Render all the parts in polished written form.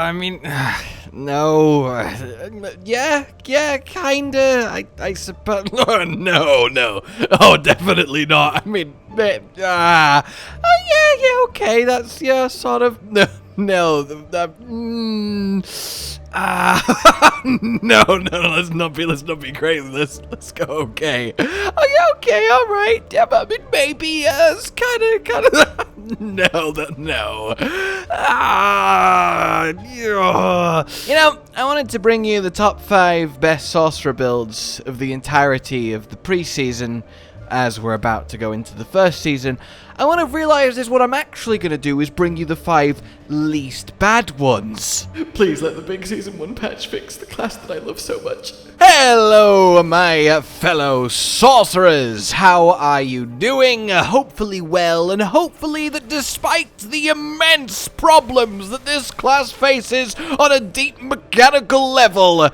I mean, no. Yeah, kinda. I suppose. No. Oh, definitely not. I mean, yeah, okay. That's sort of. No. No. Let's not be crazy. Let's go. Okay. Oh yeah. Okay. All right. Yeah, but I mean, maybe it's kind of. No. You know, I wanted to bring you the top 5 best sorcerer builds of the entirety of the preseason. As we're about to go into the first season, I want to realize is what I'm actually going to do is bring you the 5 least bad ones. Please let the big season 1 patch fix the class that I love so much. Hello, my fellow sorcerers. How are you doing? Hopefully well, and hopefully that despite the immense problems that this class faces on a deep mechanical level,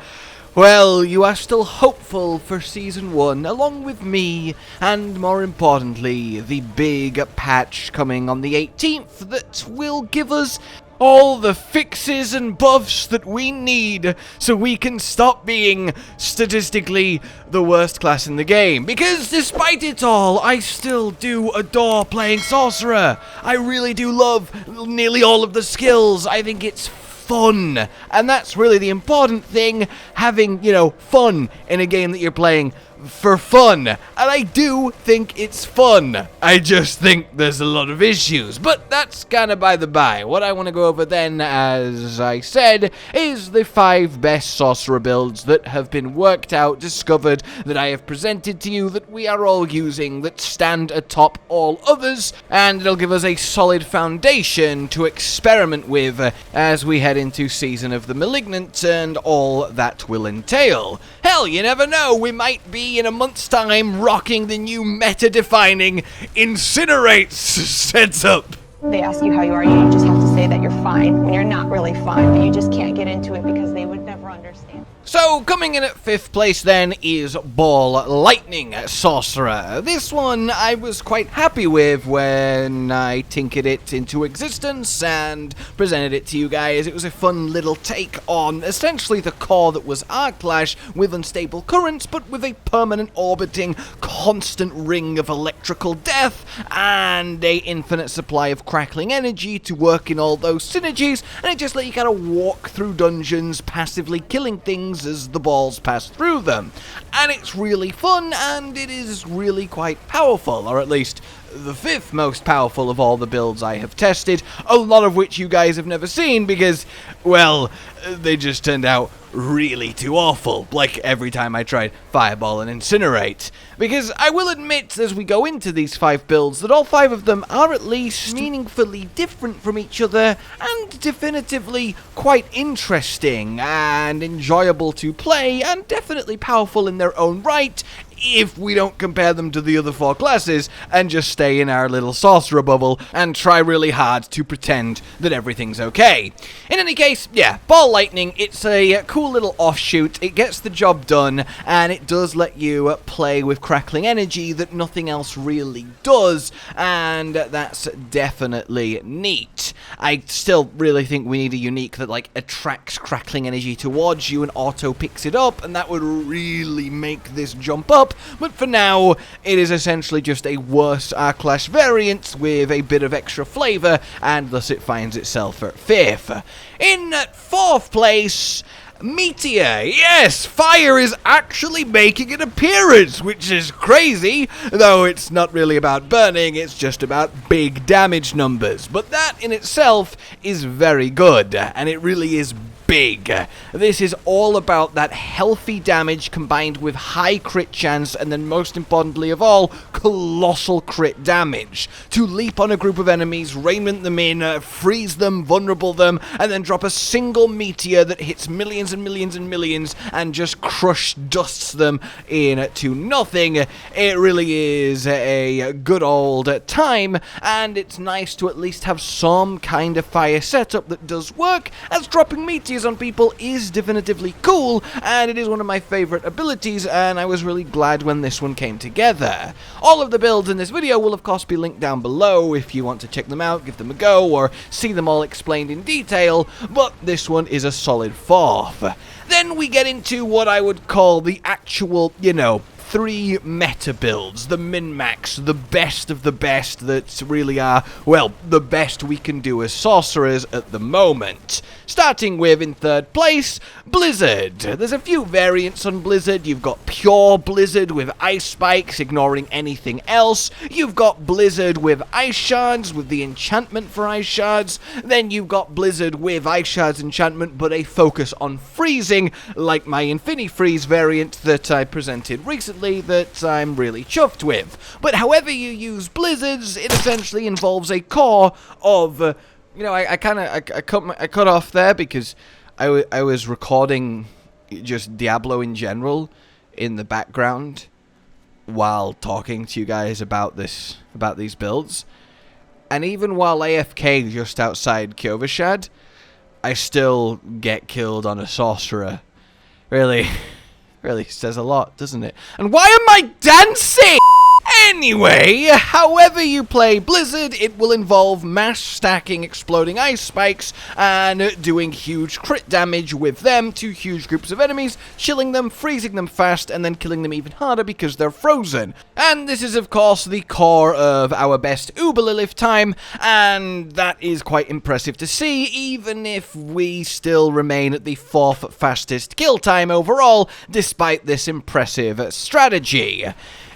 well, you are still hopeful for Season 1, along with me, and more importantly, the big patch coming on the 18th that will give us all the fixes and buffs that we need so we can stop being, statistically, the worst class in the game. Because despite it all, I still do adore playing Sorcerer. I really do love nearly all of the skills. I think it's fun, and that's really the important thing, having, fun in a game that you're playing for fun, and I do think it's fun. I just think there's a lot of issues, but that's kind of by the by. What I want to go over then, as I said, is the 5 best sorcerer builds that have been worked out, discovered, that I have presented to you, that we are all using, that stand atop all others, and it'll give us a solid foundation to experiment with as we head into Season of the Malignant and all that will entail. Hell, you never know, we might be in a month's time rocking the new meta-defining Incinerate setup. They ask you how you are, you just have to say that you're fine when you're not really fine, but you just can't get into it because they would never understand. So, coming in at 5th place then is Ball Lightning Sorcerer. This one I was quite happy with when I tinkered it into existence and presented it to you guys. It was a fun little take on essentially the core that was Arc Lash with unstable currents, but with a permanent orbiting constant ring of electrical death and a infinite supply of crackling energy to work in all those synergies, and it just let you kind of walk through dungeons, passively killing things as the balls pass through them. And it's really fun, and it is really quite powerful, or at least the 5th most powerful of all the builds I have tested, a lot of which you guys have never seen because, well, they just turned out really too awful, like every time I tried Fireball and Incinerate. Because I will admit, as we go into these 5 builds, that all 5 of them are at least meaningfully different from each other, and definitively quite interesting, and enjoyable to play, and definitely powerful in their own right, if we don't compare them to the other 4 classes and just stay in our little sorcerer bubble and try really hard to pretend that everything's okay. In any case, yeah, Ball Lightning, it's a cool little offshoot, it gets the job done, and it does let you play with crackling energy that nothing else really does, and that's definitely neat. I still really think we need a unique that, like, attracts crackling energy towards you and auto picks it up, and that would really make this jump up. But for now, it is essentially just a worse Arc Lash variant with a bit of extra flavor, and thus it finds itself at 5th. In 4th place, Meteor. Yes, fire is actually making an appearance, which is crazy, though it's not really about burning, it's just about big damage numbers. But that in itself is very good, and it really is big. This is all about that healthy damage combined with high crit chance, and then most importantly of all, colossal crit damage. To leap on a group of enemies, raiment them in, freeze them, vulnerable them, and then drop a single meteor that hits millions and millions and millions and just dusts them into nothing. It really is a good old time, and it's nice to at least have some kind of fire setup that does work, as dropping meteors freeze on people is definitively cool, and it is one of my favorite abilities, and I was really glad when this one came together. All of the builds in this video will of course be linked down below if you want to check them out, give them a go, or see them all explained in detail, but this one is a solid 4th. Then we get into what I would call the actual, 3 meta builds, the min-max, the best of the best that really are, well, the best we can do as sorcerers at the moment. Starting with, in 3rd place, Blizzard. There's a few variants on Blizzard. You've got pure Blizzard with ice spikes, ignoring anything else. You've got Blizzard with ice shards, with the enchantment for ice shards. Then you've got Blizzard with ice shards enchantment, but a focus on freezing, like my Infini-Freeze variant that I presented recently that I'm really chuffed with. But however you use Blizzards, it essentially involves a core of, I cut off there because I was recording just Diablo in general in the background while talking to you guys about these builds. And even while AFK just outside Kyovashad, I still get killed on a sorcerer. Really says a lot, doesn't it? And why am I dancing? Anyway, however you play Blizzard, it will involve mass stacking exploding ice spikes and doing huge crit damage with them to huge groups of enemies, chilling them, freezing them fast, and then killing them even harder because they're frozen. And this is of course the core of our best Uber-Lilith time, and that is quite impressive to see, even if we still remain at the 4th fastest kill time overall, despite this impressive strategy.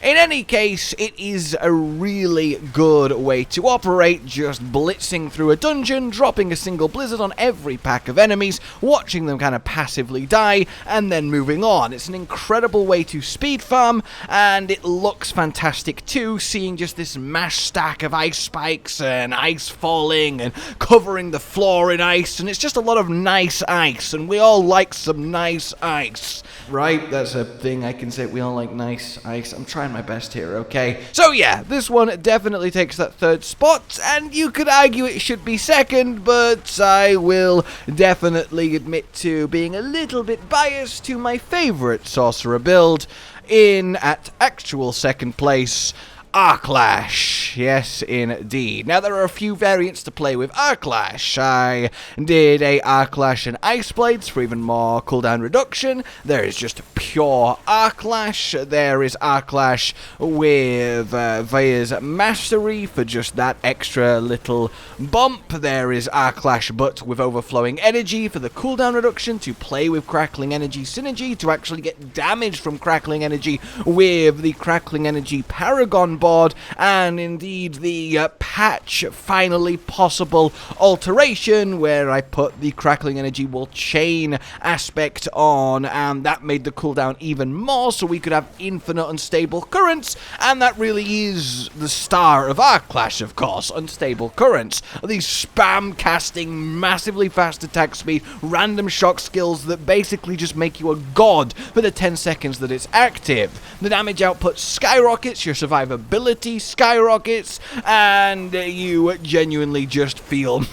In any case, it is a really good way to operate, just blitzing through a dungeon, dropping a single blizzard on every pack of enemies, watching them kind of passively die, and then moving on. It's an incredible way to speed farm, and it looks fantastic too, seeing just this mass stack of ice spikes and ice falling and covering the floor in ice, and it's just a lot of nice ice, and we all like some nice ice. Right, that's a thing I can say, we all like nice ice. I'm trying my best here, okay? So yeah, this one definitely takes that 3rd spot, and you could argue it should be 2nd, but I will definitely admit to being a little bit biased to my favorite sorcerer build at actual 2nd place, Lash. Yes, indeed. Now, there are a few variants to play with Lash. I did a Lash and Ice Blades for even more cooldown reduction. There is just pure Lash. There is Lash with Vaya's Mastery for just that extra little bump. There is Lash but with overflowing energy for the cooldown reduction to play with crackling energy synergy to actually get damage from crackling energy with the crackling energy Paragon board, and indeed the patch finally possible alteration where I put the crackling energy will chain aspect on, and that made the cooldown even more so we could have infinite unstable currents, and that really is the star of Clash, of course, unstable currents. These spam casting, massively fast attack speed, random shock skills that basically just make you a god for the 10 seconds that it's active. The damage output skyrockets, your survivability skyrockets, and you genuinely just feel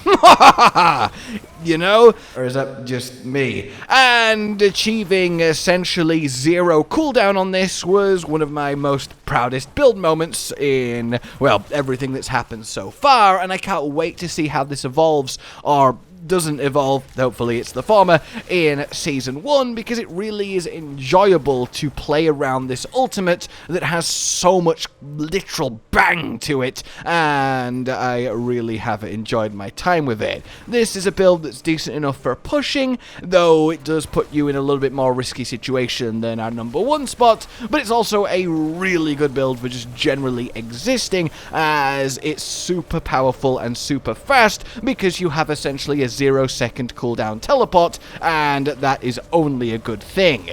you know? Or is that just me? And achieving essentially 0 cooldown on this was one of my most proudest build moments in, well, everything that's happened so far, and I can't wait to see how this evolves, or doesn't evolve, hopefully it's the former, in Season 1, because it really is enjoyable to play around this ultimate that has so much literal bang to it, and I really have enjoyed my time with it. This is a build that's decent enough for pushing, though it does put you in a little bit more risky situation than our number 1 spot, but it's also a really good build for just generally existing, as it's super powerful and super fast, because you have essentially a 0-second cooldown teleport, and that is only a good thing.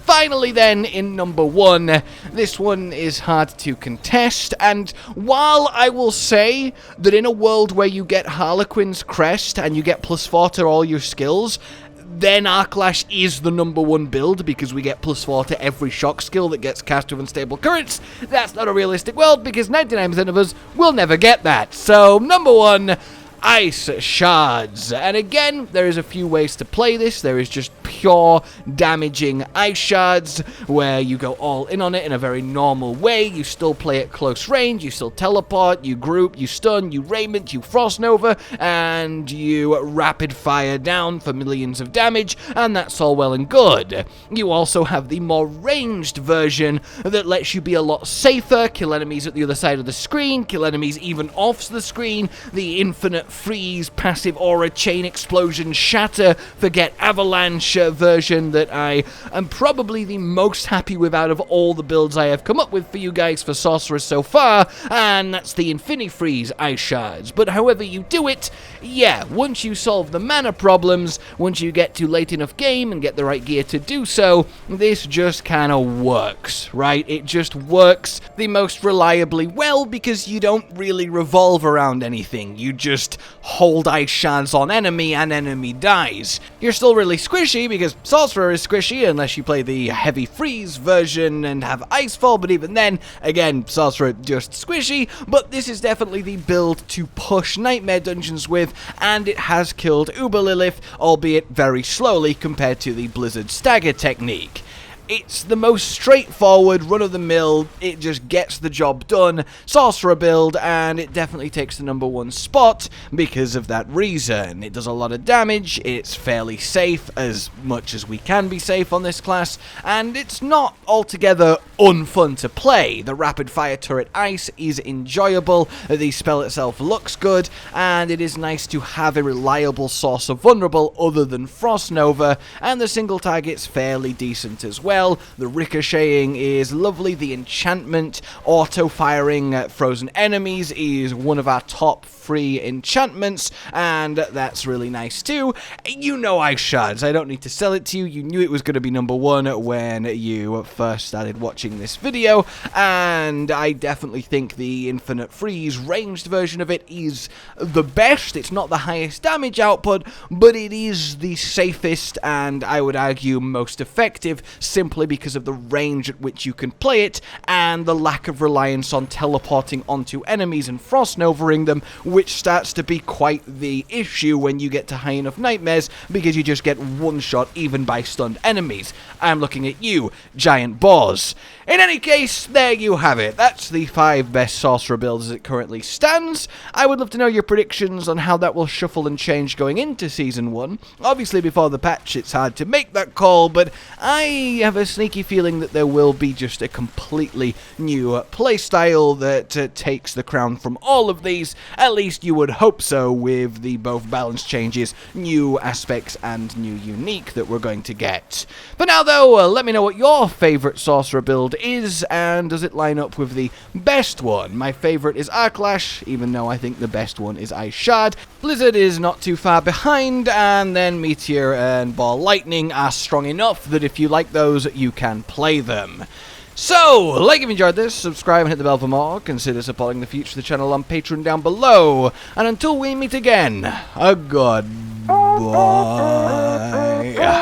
Finally then, in number 1, this one is hard to contest, and while I will say that in a world where you get Harlequin's Crest and you get +4 to all your skills, then Lash is the number 1 build, because we get +4 to every shock skill that gets cast with unstable currents. That's not a realistic world, because 99% of us will never get that. So, number 1, Ice Shards. And again, there is a few ways to play this. There is just pure damaging Ice Shards, where you go all in on it in a very normal way. You still play at close range, you still teleport, you group, you stun, you raiment, you frost nova, and you rapid fire down for millions of damage, and that's all well and good. You also have the more ranged version that lets you be a lot safer, kill enemies at the other side of the screen, kill enemies even off the screen, the infinite freeze, passive aura, chain explosion, shatter, forget avalanche version that I am probably the most happy with out of all the builds I have come up with for you guys for Sorceress so far, and that's the Infinity Freeze Ice Shards. But however you do it, yeah, once you solve the mana problems, once you get to late enough game and get the right gear to do so, this just kind of works, right? It just works the most reliably well because you don't really revolve around anything. You just hold Ice Shards on enemy and enemy dies. You're still really squishy because Sorcerer is squishy unless you play the Heavy Freeze version and have Icefall, but even then, again, Sorcerer just squishy, but this is definitely the build to push Nightmare Dungeons with, and it has killed Uber Lilith, albeit very slowly compared to the Blizzard Stagger technique. It's the most straightforward, run-of-the-mill, it just gets the job done Sorcerer build, and it definitely takes the #1 spot because of that reason. It does a lot of damage, it's fairly safe, as much as we can be safe on this class, and it's not altogether unfun to play. The rapid-fire turret ice is enjoyable, the spell itself looks good, and it is nice to have a reliable source of vulnerable other than Frost Nova, and the single target's fairly decent as well. The ricocheting is lovely, the enchantment, auto-firing at frozen enemies is one of our top 3 enchantments, and that's really nice too. You know Ice Shards, I don't need to sell it to you, you knew it was going to be #1 when you first started watching this video, and I definitely think the Infinite Freeze ranged version of it is the best. It's not the highest damage output, but it is the safest and I would argue most effective, simply because of the range at which you can play it and the lack of reliance on teleporting onto enemies and frost novering them, which starts to be quite the issue when you get to high enough nightmares because you just get one shot even by stunned enemies. I'm looking at you, giant boars. In any case, there you have it. That's the 5 best Sorcerer builds as it currently stands. I would love to know your predictions on how that will shuffle and change going into Season 1. Obviously, before the patch, it's hard to make that call, but I have a sneaky feeling that there will be just a completely new playstyle that takes the crown from all of these. At least you would hope so, with the both balance changes, new aspects, and new unique that we're going to get. For now, though, let me know what your favourite Sorcerer build is, and does it line up with the best one? My favourite is Lash, even though I think the best one is Ice Shard. Blizzard is not too far behind, and then Meteor and Ball Lightning are strong enough that if you like those, you can play them. So, like if you enjoyed this, subscribe and hit the bell for more, consider supporting the future of the channel on Patreon down below, and until we meet again, a goodbye.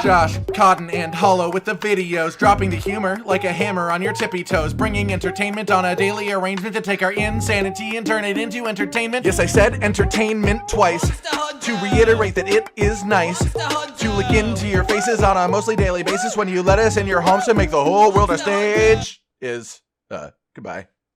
Josh, Cotton, and Hollow with the videos, dropping the humor like a hammer on your tippy toes, bringing entertainment on a daily arrangement to take our insanity and turn it into entertainment. Yes, I said entertainment twice, to reiterate that it is nice to look into your faces on a mostly daily basis when you let us in your homes to make the whole world a stage. Goodbye.